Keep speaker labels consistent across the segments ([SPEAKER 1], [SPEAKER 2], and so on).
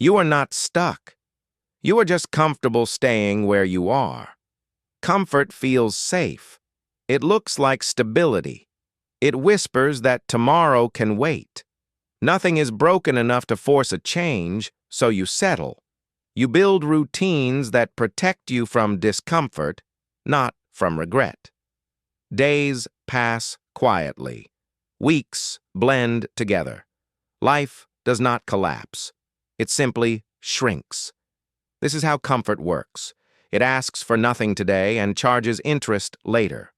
[SPEAKER 1] You are not stuck. You are just comfortable staying where you are. Comfort feels safe. It looks like stability. It whispers that tomorrow can wait. Nothing is broken enough to force a change, so you settle. You build routines that protect you from discomfort, not from regret. Days pass quietly. Weeks blend together. Life does not collapse. It simply shrinks. This is how comfort works. It asks for nothing today and charges interest later.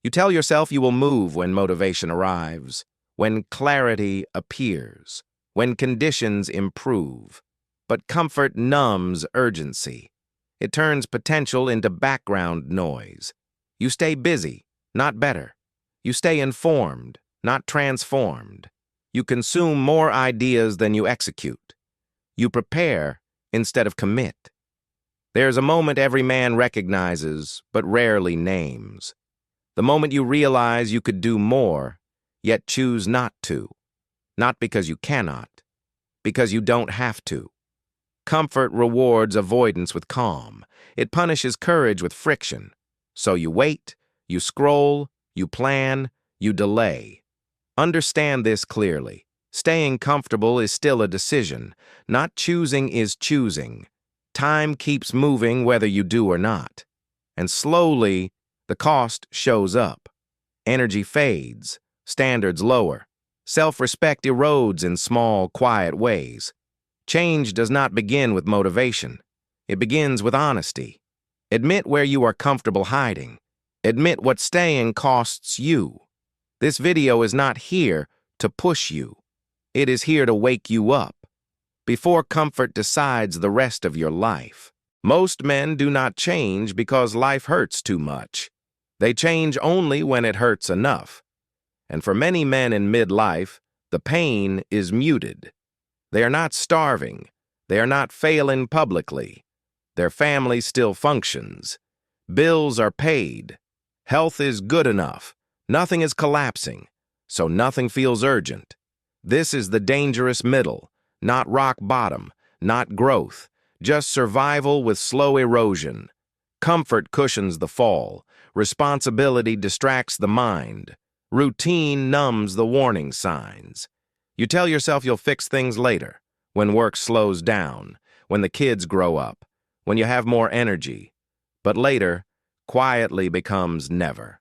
[SPEAKER 1] You tell yourself you will move when motivation arrives, when clarity appears, when conditions improve. But comfort numbs urgency. It turns potential into background noise. You stay busy, not better. You stay informed, not transformed. You consume more ideas than you execute. You prepare instead of commit. There's a moment every man recognizes, but rarely names. The moment you realize you could do more, yet choose not to. Not because you cannot, because you don't have to. Comfort rewards avoidance with calm. It punishes courage with friction. So you wait, you scroll, you plan, you delay. Understand this clearly. Staying comfortable is still a decision. Not choosing is choosing. Time keeps moving whether you do or not. And slowly, the cost shows up. Energy fades, standards lower. Self-respect erodes in small, quiet ways. Change does not begin with motivation. It begins with honesty. Admit where you are comfortable hiding. Admit what staying costs you. This video is not here to push you. It is here to wake you up before comfort decides the rest of your life. Most men do not change because life hurts too much. They change only when it hurts enough. And for many men in midlife, the pain is muted. They are not starving. They are not failing publicly. Their family still functions. Bills are paid. Health is good enough. Nothing is collapsing, so nothing feels urgent. This is the dangerous middle, not rock bottom, not growth, just survival with slow erosion. Comfort cushions the fall. Responsibility distracts the mind. Routine numbs the warning signs. You tell yourself you'll fix things later, when work slows down, when the kids grow up, when you have more energy. But later, quietly becomes never.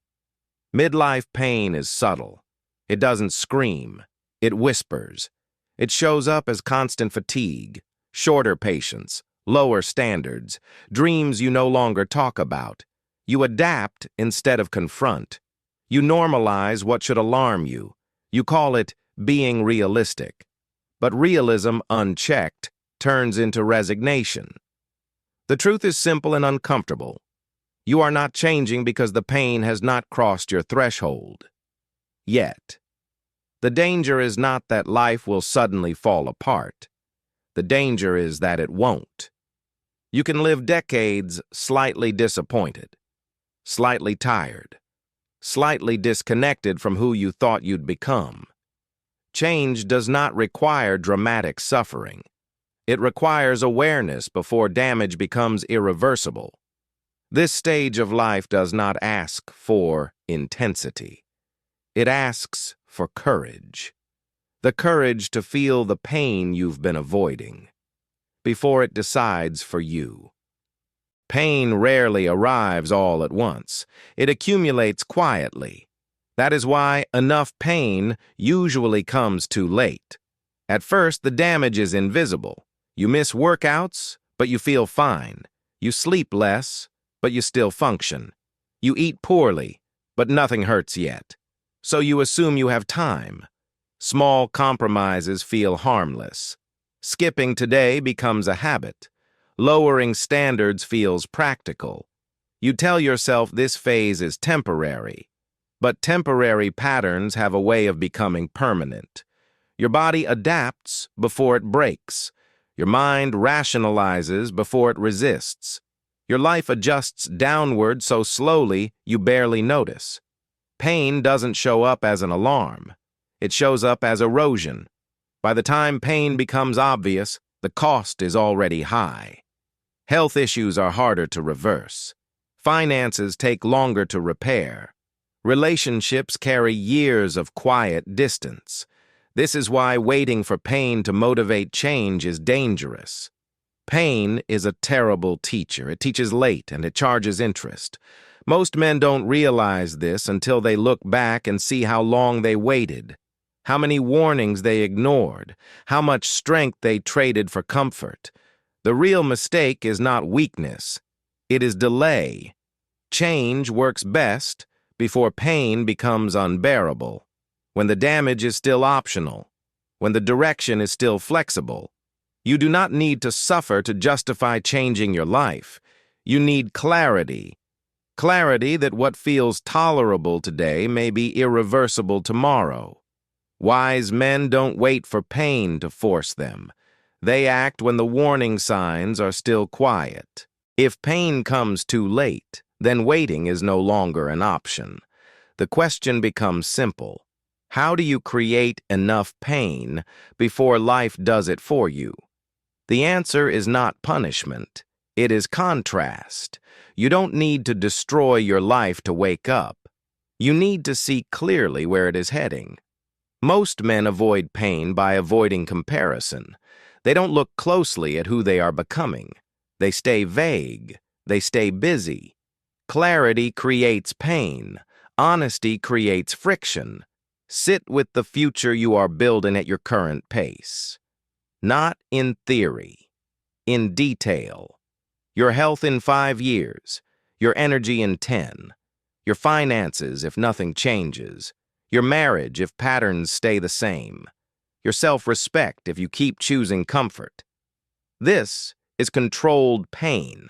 [SPEAKER 1] Midlife pain is subtle. It doesn't scream. It whispers. It shows up as constant fatigue, shorter patience, lower standards, dreams you no longer talk about. You adapt instead of confront. You normalize what should alarm you. You call it being realistic. But realism unchecked turns into resignation. The truth is simple and uncomfortable. You are not changing because the pain has not crossed your threshold. Yet. The danger is not that life will suddenly fall apart. The danger is that it won't. You can live decades slightly disappointed, slightly tired, slightly disconnected from who you thought you'd become. Change does not require dramatic suffering. It requires awareness before damage becomes irreversible. This stage of life does not ask for intensity. It asks for courage. The courage to feel the pain you've been avoiding before it decides for you. Pain rarely arrives all at once. It accumulates quietly. That is why enough pain usually comes too late. At first, the damage is invisible. You miss workouts, but you feel fine. You sleep less, but you still function. You eat poorly, but nothing hurts yet. So you assume you have time. Small compromises feel harmless. Skipping today becomes a habit. Lowering standards feels practical. You tell yourself this phase is temporary. But temporary patterns have a way of becoming permanent. Your body adapts before it breaks. Your mind rationalizes before it resists. Your life adjusts downward so slowly you barely notice. Pain doesn't show up as an alarm. It shows up as erosion. By the time pain becomes obvious, The cost is already high. Health issues are harder to reverse. Finances take longer to repair. Relationships carry years of quiet distance. This is why waiting for pain to motivate change is dangerous. Pain is a terrible teacher. It teaches late and it charges interest. Most men don't realize this until they look back and see how long they waited, how many warnings they ignored, how much strength they traded for comfort. The real mistake is not weakness. It is delay. Change works best before pain becomes unbearable, when the damage is still optional, when the direction is still flexible. You do not need to suffer to justify changing your life. You need clarity. Clarity that what feels tolerable today may be irreversible tomorrow. Wise men don't wait for pain to force them. They act when the warning signs are still quiet. If pain comes too late, then waiting is no longer an option. The question becomes simple. How do you create enough pain before life does it for you? The answer is not punishment. It is contrast. You don't need to destroy your life to wake up. You need to see clearly where it is heading. Most men avoid pain by avoiding comparison. They don't look closely at who they are becoming. They stay vague. They stay busy. Clarity creates pain. Honesty creates friction. Sit with the future you are building at your current pace. Not in theory, in detail. Your health in 5 years, your energy in 10, your finances if nothing changes, your marriage if patterns stay the same, your self-respect if you keep choosing comfort. This is controlled pain.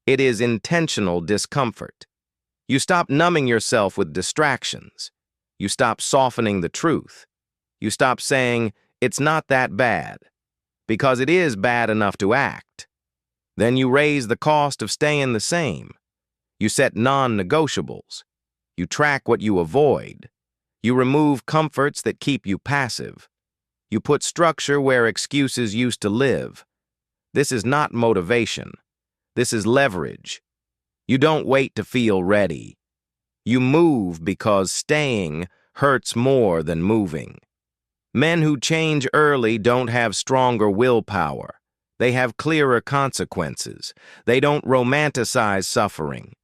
[SPEAKER 1] It is intentional discomfort. You stop numbing yourself with distractions. You stop softening the truth. You stop saying, "It's not that bad," because it is bad enough to act. Then you raise the cost of staying the same. You set non-negotiables. You track what you avoid. You remove comforts that keep you passive. You put structure where excuses used to live. This is not motivation. This is leverage. You don't wait to feel ready. You move because staying hurts more than moving. Men who change early don't have stronger willpower. They have clearer consequences. They don't romanticize suffering.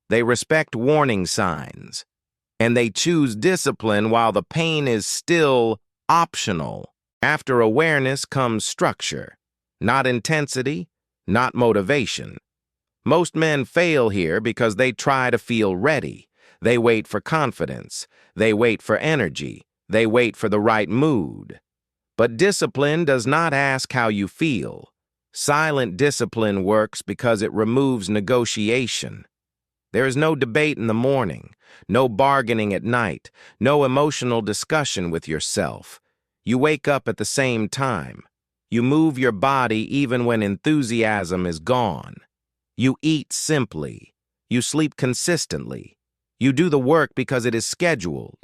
[SPEAKER 1] They respect warning signs. And they choose discipline while the pain is still optional. After awareness comes structure, not intensity, not motivation. Most men fail here because they try to feel ready. They wait for confidence. They wait for energy. They wait for the right mood. But discipline does not ask how you feel. Silent discipline works because it removes negotiation. There is no debate in the morning, no bargaining at night, no emotional discussion with yourself. You wake up at the same time. You move your body even when enthusiasm is gone. You eat simply. You sleep consistently. You do the work because it is scheduled.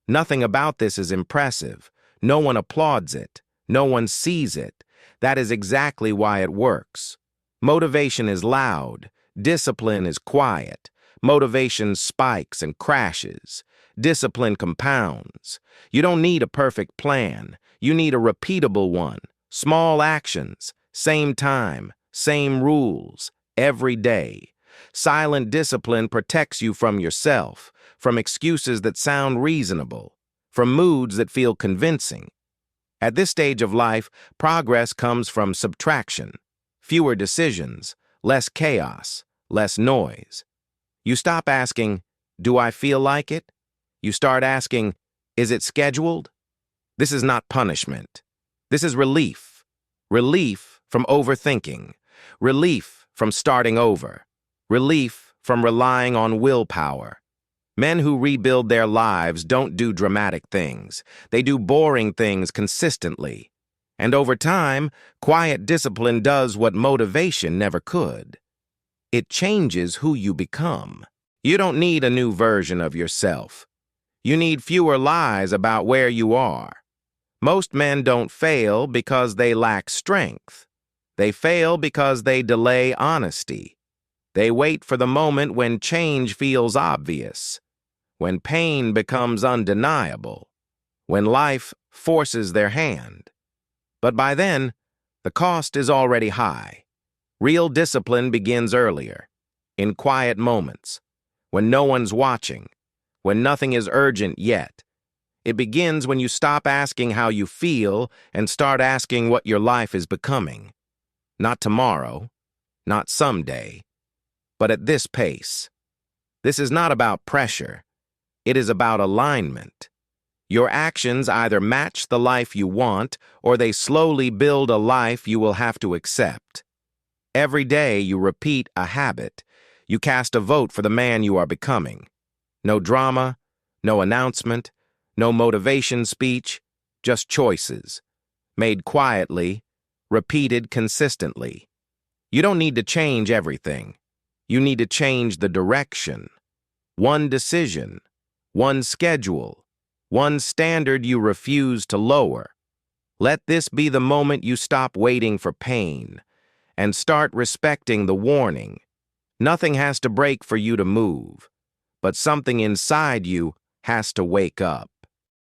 [SPEAKER 1] Nothing about this is impressive. No one applauds it. No one sees it. That is exactly why it works. Motivation is loud. Discipline is quiet. Motivation spikes and crashes. Discipline compounds. You don't need a perfect plan. You need a repeatable one. Small actions, same time, same rules, every day. Silent discipline protects you from yourself, from excuses that sound reasonable, from moods that feel convincing. At this stage of life, progress comes from subtraction, fewer decisions, less chaos, less noise. You stop asking, "Do I feel like it?" You start asking, "Is it scheduled?" This is not punishment. This is relief. Relief from overthinking. Relief from starting over. Relief from relying on willpower. Men who rebuild their lives don't do dramatic things. They do boring things consistently. And over time, quiet discipline does what motivation never could. It changes who you become. You don't need a new version of yourself. You need fewer lies about where you are. Most men don't fail because they lack strength. They fail because they delay honesty. They wait for the moment when change feels obvious, when pain becomes undeniable, when life forces their hand. But by then, the cost is already high. Real discipline begins earlier, in quiet moments, when no one's watching, when nothing is urgent yet. It begins when you stop asking how you feel and start asking what your life is becoming. Not tomorrow, not someday, but at this pace. This is not about pressure. It is about alignment. Your actions either match the life you want or they slowly build a life you will have to accept. Every day you repeat a habit. You cast a vote for the man you are becoming. No drama, no announcement, no motivation speech, just choices. Made quietly, repeated consistently. You don't need to change everything. You need to change the direction. One decision, one schedule, one standard you refuse to lower. Let this be the moment you stop waiting for pain and start respecting the warning. Nothing has to break for you to move, but something inside you has to wake up.